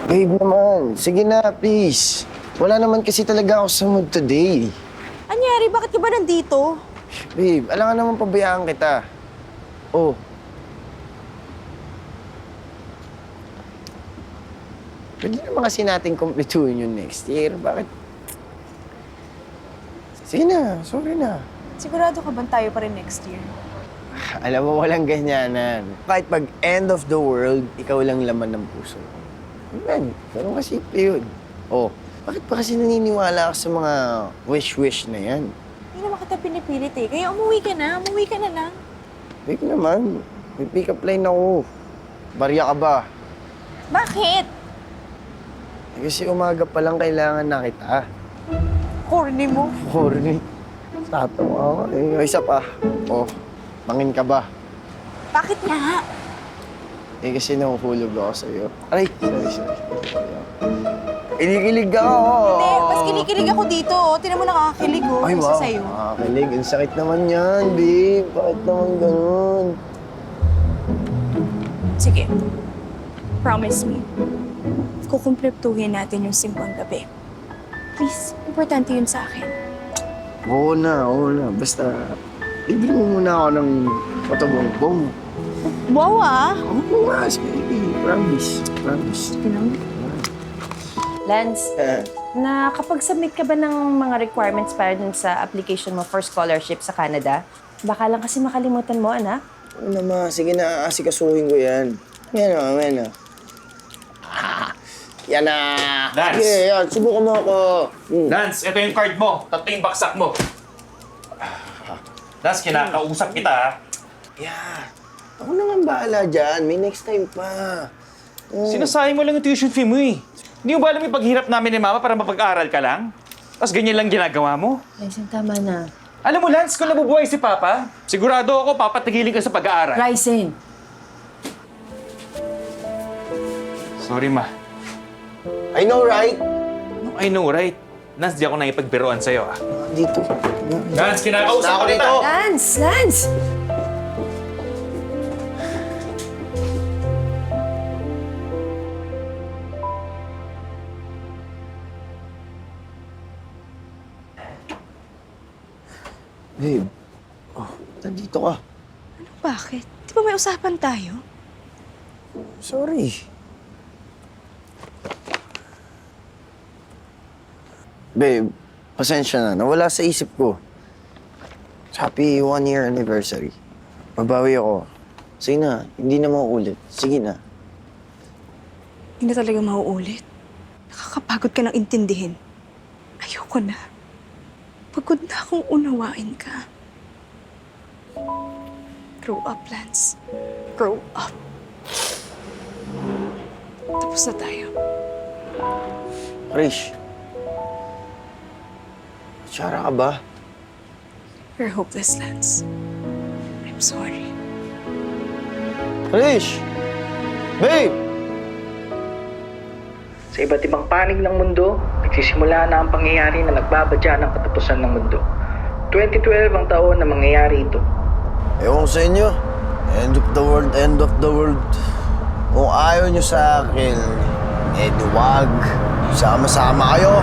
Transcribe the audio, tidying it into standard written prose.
Babe naman, sige na, please. Wala naman kasi talaga ako sa mood today. Anyari, bakit ka ba nandito? Babe, alam nga naman pabayaan kita. Oh. Pwede naman kasi natin kumpletuhin yun next year. Bakit? Sige na, sorry na. Sigurado ka ba tayo pa rin next year? Alam mo, walang ganyanan. Kahit pag end of the world, ikaw lang laman ng puso ko. Man, ganun kasi yun. Oh, bakit pa kasi naniniwala ka sa mga wish-wish na yan? Hindi naman kita pinipilit eh. Kaya umuwi ka na lang. Babe naman, may pick-up line ako. Barya ka ba? Bakit? Eh, kasi umaga pa lang kailangan na kita. Corny mo. Corny. Tatawa ako. Eh, isa pa. Oh, pangin ka ba? Bakit nga? Eh, kasi nahuhulog ako sa'yo. Aray! Sorry. Kinikilig ako! Hindi, mas kinikilig ako dito. Tinan mo nakakakilig oh. Ay, Isa wow. sa'yo. Nakakakilig. Ang sakit naman yan, babe. Bakit naman ganun? Sige. Promise me. Kukumpletuhin natin yung simpang gabi. Please, importante yun sa akin. Oo na. Basta, bibili mo muna ako ng patubong-bong. Wow ah! Oo nga, baby. Promise. Lance, nakapag-submit ka ba ng mga requirements para dun sa application mo for scholarship sa Canada? Baka lang kasi makalimutan mo, anak. Oo naman. Sige na, asikasuhin ko yan. Yan na. Yan na! Lance! Sige, yan. Subukan mo ako. Lance, ito yung card mo. Tatlo yung baksak mo. Lance, kinakausap kita, ha? Yeah. Ako naman bahala dyan. May next time pa. Sinasayang mo lang yung tuition fee mo, eh. Hindi mo ba alam yung paghirap namin ni Mama para mapag-aral ka lang? Tapos ganyan lang ginagawa mo? Ryzen, tama na. Alam mo, Lance, kung nabubuhay si Papa, sigurado ako papatigilin ka sa pag-aaral. Ryzen! Sorry, Ma. I know, right? I know, right? Lance, di ako nakipagbiroan sa'yo, ah. Dito. Lance, kinakausap Ako ko dito. Lance! Babe. Oh, nandito ka. Bakit? Di ba may usapan tayo? Sorry. Babe, pasensya na. Nawala sa isip ko. Happy 1-year anniversary. Mabawi ako. Sige na, hindi na mauulit. Sige na. Hindi na talaga mauulit. Nakakapagod ka nang intindihin. Ayoko na. Pagod na akong unawain ka. Grow up, Lance. Grow up. Tapos na tayo. Krish. Tsara ka ba? You're hopeless, Lance. I'm sorry. Krish! Babe! Sa iba't ibang panig ng mundo, nagsisimula na ang pangyayari na nagbabadya ng katapusan ng mundo. 2012 ang taon na mangyayari ito. Ewan ko sa inyo. End of the world. Kung ayaw nyo sa akin, eh di wag. Sama-sama kayo.